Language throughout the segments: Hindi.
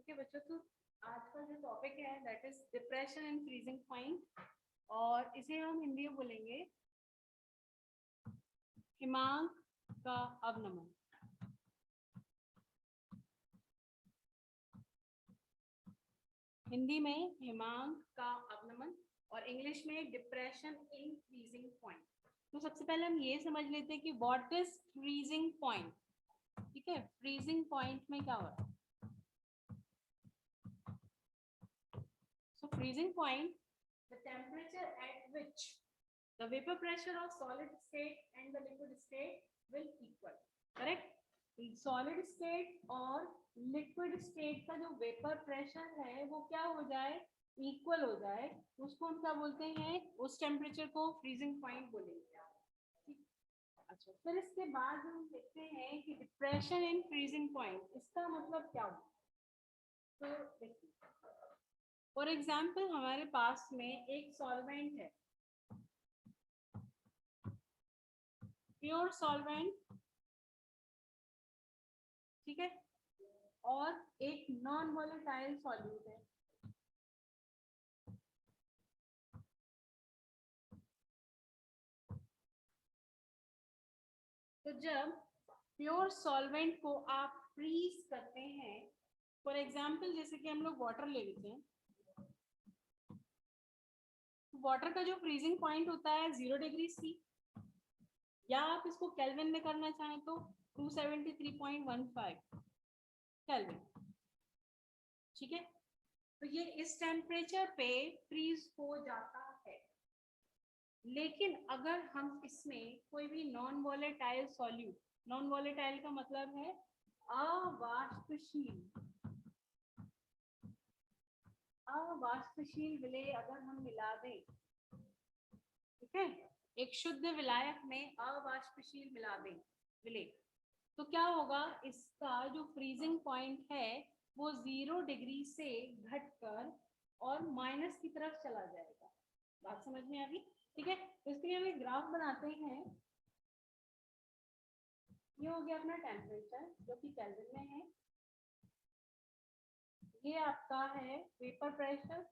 ओके बच्चों, तो आज का जो टॉपिक है that is depression and freezing point, और इसे हम हिंदी में बोलेंगे हिमांक का अवनमन। हिंदी में हिमांक का अवनमन और इंग्लिश में डिप्रेशन इन फ्रीजिंग पॉइंट। तो सबसे पहले हम ये समझ लेते हैं कि व्हाट इज फ्रीजिंग पॉइंट। ठीक है, फ्रीजिंग पॉइंट में क्या हो रहा है? So freezing point, the temperature at which the vapor pressure of solid state and the liquid state will equal. Correct? Solid state और लिक्विड स्टेट का जो वेपर प्रेशर है वो क्या हो जाए, इक्वल हो जाए, उसको हम क्या बोलते हैं, उस टेम्परेचर को फ्रीजिंग पॉइंट बोलेंगे। अच्छा, फिर इसके बाद हम देखते हैं कि डिप्रेशन इन फ्रीजिंग पॉइंट, इसका मतलब क्या हुआ। तो देखिए, फॉर एग्जाम्पल हमारे पास में एक सॉल्वेंट है, प्योर सॉल्वेंट, ठीक है, और एक नॉन वोलेटाइल सॉल्यूट है। तो जब प्योर सॉल्वेंट को आप फ्रीज करते हैं, फॉर एग्जाम्पल जैसे कि हम लोग वाटर ले लेते हैं, वाटर का जो फ्रीजिंग पॉइंट होता है 0 डिग्री सी, या आप इसको केल्विन में करना चाहें तो 273.15 केल्विन। ठीक है, तो ये इस टेम्परेचर पे फ्रीज हो जाता है। लेकिन अगर हम इसमें कोई भी non volatile solute, non volatile का मतलब है अवाष्पशील, अवाष्पशील विलेय अगर हम मिला दें, ठीक है, एक शुद्ध विलायक में अवाष्पशील मिला दें विलेय, तो क्या होगा, इसका जो फ्रीजिंग पॉइंट है वो 0 डिग्री से घटकर और माइनस की तरफ चला जाएगा। बात समझ में आ गई? ठीक है, तो इसके लिए हम एक ग्राफ बनाते हैं। ये हो गया अपना टेम्परेचर जो कि केल्विन में है, ये आपका है वेपर प्रेशर,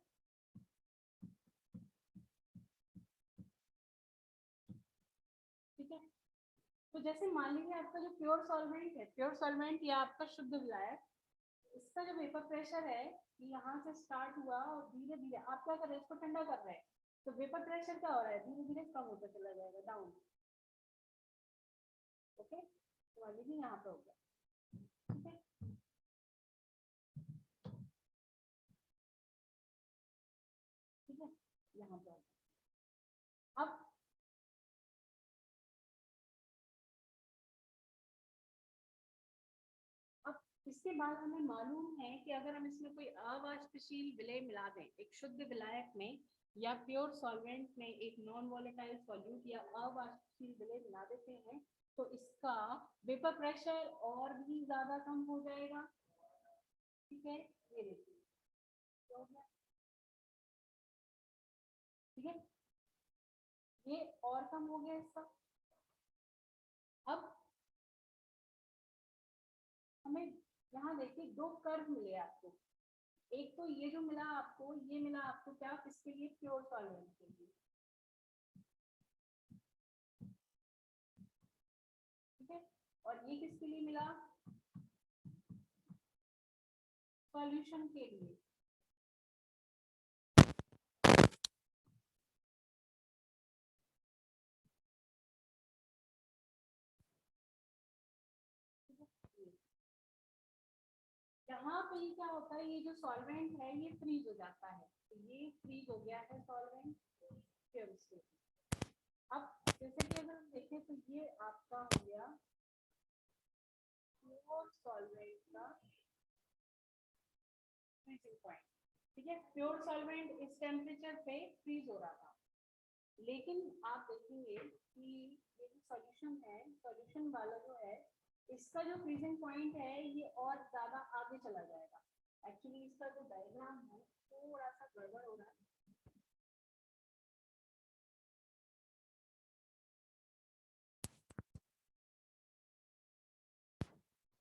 ठीक है। तो जैसे मान लीजिए आपका जो प्योर सॉल्वेंट है, प्योर सॉल्वेंट या आपका शुद्ध विलायक, इसका जो वेपर प्रेशर है यहाँ से स्टार्ट हुआ और धीरे धीरे आप क्या कर रहे हैं, इसको ठंडा कर रहे हैं, तो वेपर प्रेशर क्या हो रहा है, धीरे धीरे कम होता चला जाएगा, डाउन। ओके, तो मान लीजिए यहाँ पे हो गया, ठीक है, ठीक है, यहाँ पे अब इसके बाद हमें मालूम है कि अगर हम इसमें कोई अवाष्पशील विलेय मिला दें, एक शुद्ध विलायक में या प्योर सॉल्वेंट में एक नॉन वोलेटाइल सॉल्यूट या अवाष्पशील विलेय मिला देते हैं, तो इसका वेपर प्रेशर और भी ज्यादा कम हो जाएगा। ठीक है, ये देखिए, ठीक है, ये और कम हो गया इसका। अब हमें यहाँ देखिए दो कर्व मिले आपको, एक तो ये जो मिला आपको, ये मिला आपको क्या, किसके लिए, प्योर सॉल्वेंट के लिए, ठीक है, और ये किसके लिए मिला, सॉल्यूशन के लिए। यहाँ पे क्या होता है, ये जो सॉल्वेंट है ये फ्रीज हो जाता है, तो ये फ्रीज हो गया है सॉल्वेंट प्योर स्टेट। अब जैसे कि अगर हम देखें तो ये आपका हो गया प्योर सॉल्वेंट का फ्रीजिंग पॉइंट, ठीक है, प्योर सॉल्वेंट इस टेम्परेचर पे फ्रीज हो रहा था। लेकिन आप देखेंगे कि ये जो सॉल्यूशन है, सॉल्यूशन वाला जो है, इसका जो फ्रीजिंग पॉइंट है ये और ज्यादा आगे चला जाएगा। एक्चुअली इसका जो डायग्राम है थोड़ा सा गड़बड़ हो रहा है,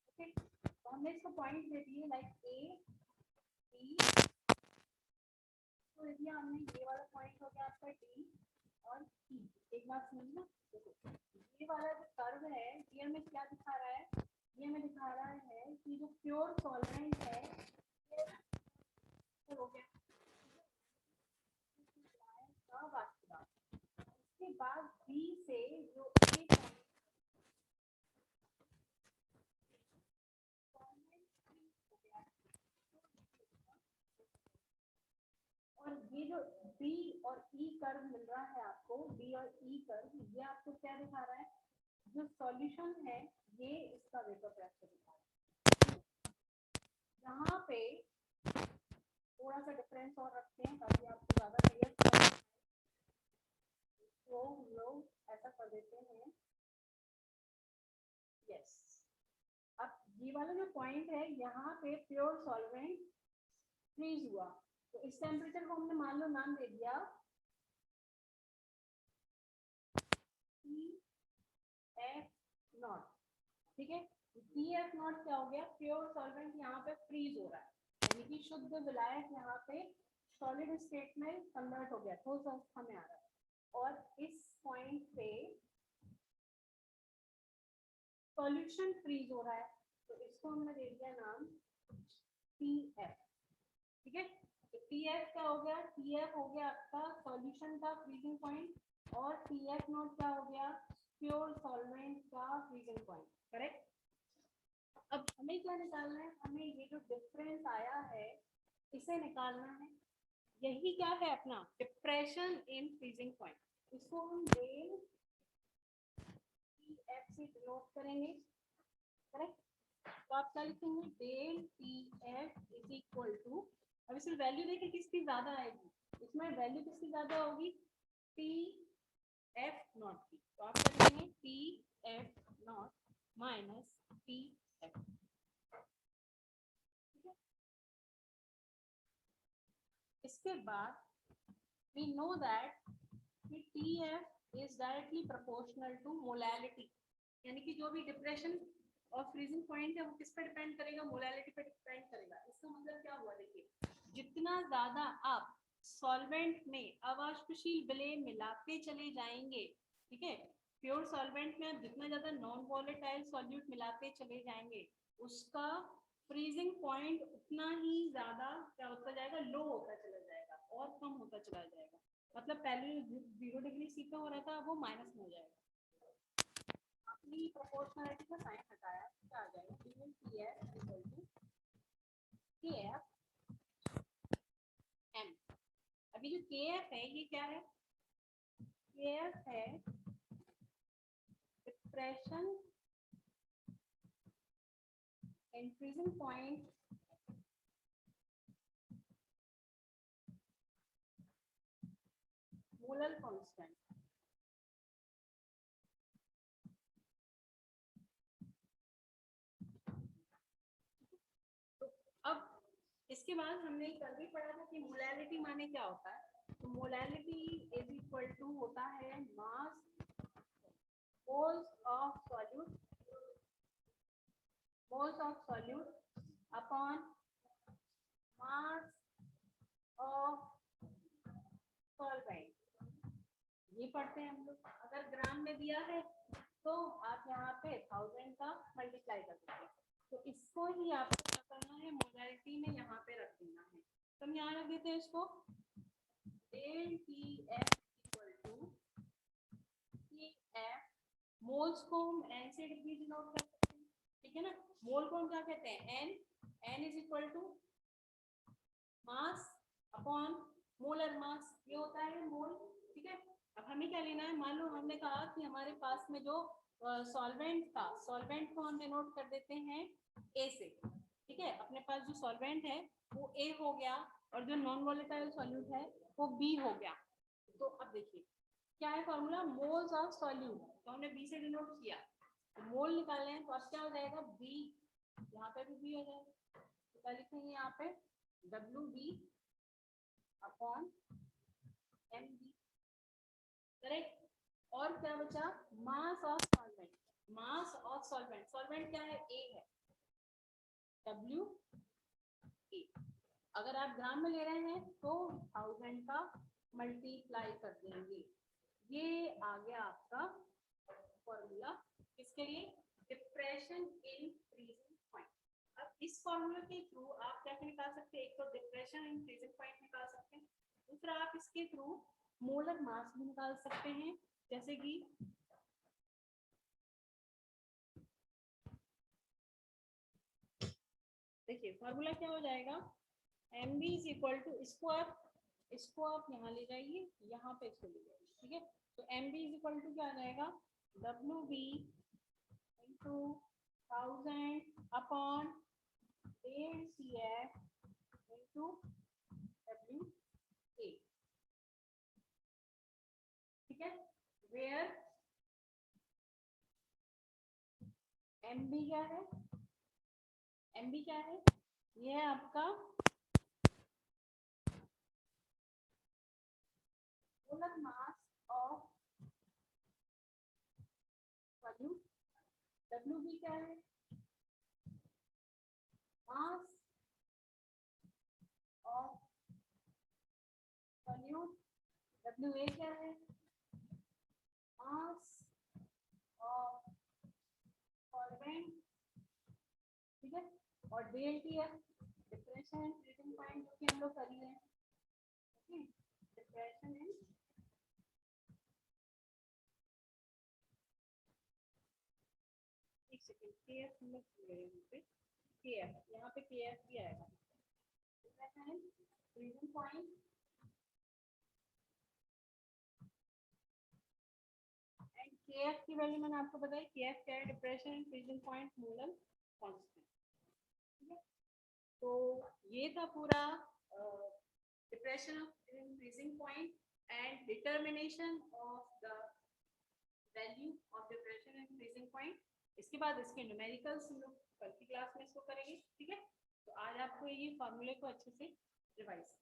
ओके, तो हमने इसको पॉइंट दे दिए लाइक ए डी, तो यदि हमने ये वाला पॉइंट हो गया आपका डी और ई। एक बात समझना, देखो ये वाला जो कर्व है ये हमें क्या दिखा रहा है, ये हमें दिखा रहा है कि जो प्योर सॉल्वेंट है ये हो गया उसके बाद बी से जो ए और ये जो बी और ई कर्व मिल रहा है आपको, बी और ई कर्व, ये आपको क्या दिखा रहा है, जो सॉल्यूशन है ये इसका वेपर प्रेशर दिखा रहा है। यहाँ पे थोड़ा सा डिफरेंस और रखते हैं ताकि आपको ज्यादा क्लियर हो, तो हम लोग ऐसा कर देते हैं, यस। अब ये वाला जो पॉइंट है यहाँ पे प्योर सॉल्वेंट फ्रीज हुआ, तो इस टेम्परेचर को हमने मान लो नाम दे दिया T(F0), ठीक है। T(F0) क्या हो गया, प्योर सॉल्वेंट यहाँ पे फ्रीज हो रहा है, यानी कि शुद्ध विलायक यहाँ पे सॉलिड स्टेट में कन्वर्ट हो गया, ठोस अवस्था में आ रहा है। और इस पॉइंट पे सॉल्यूशन फ्रीज हो रहा है, तो इसको हमने दे दिया नाम TF, ठीक है। तो TF क्या हो गया, TF हो गया आपका सॉल्यूशन का फ्रीजिंग पॉइंट, और TF0 क्या हो गया, प्योर सॉल्वेंट का फ्रीजिंग पॉइंट, करेक्ट। अब हमें क्या निकालना है, हमें ये जो डिफरेंस आया है इसे निकालना है। यही क्या है अपना डिप्रेशन इन फ्रीजिंग पॉइंट, इसको हम डेल TF से डिनोट करेंगे, करेक्ट। तो आप क्या लिखेंगे, del TF is equal to, अब इसमें वैल्यू देखिए किसकी ज्यादा आएगी, इसमें वैल्यू किसकी ज्यादा होगी, TF0 की, तो आप क्या लिखेंगे TF0 माइनस TF, ठीक है। इसके बाद we know that TF is directly proportional to molality, यानी कि जो भी डिप्रेशन और फ्रीजिंग पॉइंट है वो किस पे डिपेंड करेगा, मोलालिटी पे डिपेंड करेगा। इसका मतलब क्या हुआ, देखिए जितना ज्यादा आप सॉल्वेंट में अवाष्पशील विलेय मिलाते चले जाएंगे, ठीक है, प्योर सॉल्वेंट में आप जितना ज्यादा नॉन वॉलेटाइल सॉल्यूट मिलाते चले जाएंगे उसका फ्रीजिंग पॉइंट उतना ही ज्यादा क्या होता जाएगा, लो होता चला जाएगा और कम होता चला जाएगा। मतलब पहले 0 डिग्री सी पे हो रहा था वो माइनस में हो जाएगा। अपनी प्रोपोर्शनलिटी का साइन हटाया, क्या आ जाएगा, TF equal to KF M। अभी जो KF है ये क्या है, KF है depression in freezing point molar constant. तो अब इसके बाद हमने कल भी पढ़ा था कि मोलैलिटी माने क्या होता है, तो मोलैलिटी इज इक्वल टू होता है mass moles of solute upon mass of solvent. ये पढ़ते हैं हम लोग, अगर ग्राम में दिया है तो आप यहाँ पे 1000 का मल्टीप्लाई कर सकते हैं, तो इसको ही आपको क्या करना है, मोलैलिटी में यहाँ पे रख देना है। तो हम यहाँ रख देते हैं इसको del TF equal to TF, moles को हम n से डिनोट कर सकते हैं, ठीक है ना। मोल को हम क्या कहते हैं, n is equal to mass upon molar mass, ये होता है मोल, ठीक है। अब हमें क्या लेना है, मान लो हमने कहा कि हमारे पास में जो सॉल्वेंट था, सॉल्वेंट को हम डिनोट कर देते हैं A से, ठीक है। अपने पास जो सॉल्वेंट है वो A हो गया और जो नॉन वोलेटाइल सॉल्यूट है वो B हो गया। तो अब देखिए क्या है फॉर्मूला, मोल्स ऑफ सॉल्यूट, तो हमने B से डिनोट किया, तो मोल निकालने हैं, तो अब क्या हो जाएगा B, यहाँ पे भी B हो जाएगा, तो क्या लिखेंगे यहाँ पे WB अपॉन MB, करेक्ट। और क्या बचा, मास of solvent, mass of solvent, solvent क्या है, A है, WA। अगर आप ग्राम में ले रहे हैं तो 1000 का मल्टीप्लाई कर देंगे। ये आ गया आपका फॉर्मूला किसके लिए, डिप्रेशन इन फ्रीजिंग पॉइंट। अब इस फॉर्मूला के थ्रू आप क्या निकाल सकते हैं, एक तो डिप्रेशन इन फ्रीजिंग पॉइंट निकाल सकते हैं, दूसरा आप इसके थ्रू मोलर मास भी निकाल सकते हैं। जैसे कि देखिए फॉर्मूला क्या हो जाएगा, M B is equal to, इसको आप यहाँ ले जाइए, यहाँ पे इसको ले जाइए, ठीक है। तो M B is equal to क्या आ जाएगा, W B into 1000 upon del C F into W A, ठीक है। वेयर एम बी क्या है, एम बी क्या है, ये है आपका molar mass of volume, W B क्या है, mass of volume, W A क्या है, मास ऑफ सॉल्वेंट, ठीक है। और del T F depression and freezing point जो कि हम लोग कर रहे हैं, ओके। डिप्रेशन एंड एक सेकंड, के एफ हम लोग भूल गए यहाँ पे, के एफ, यहाँ पे के एफ भी आएगा, depression and freezing point and के एफ की वैल्यू मैंने आपको बताई, के एफ क्या है, depression and freezing point molar constant, ठीक है। तो ये था पूरा depression of freezing point and determination of the value of depression and freezing point. इसके बाद इसके न्यूमेरिकल्स हम लोग कल की क्लास में इसको करेंगे, ठीक है। तो आज आपको ये फॉर्मूले को अच्छे से रिवाइज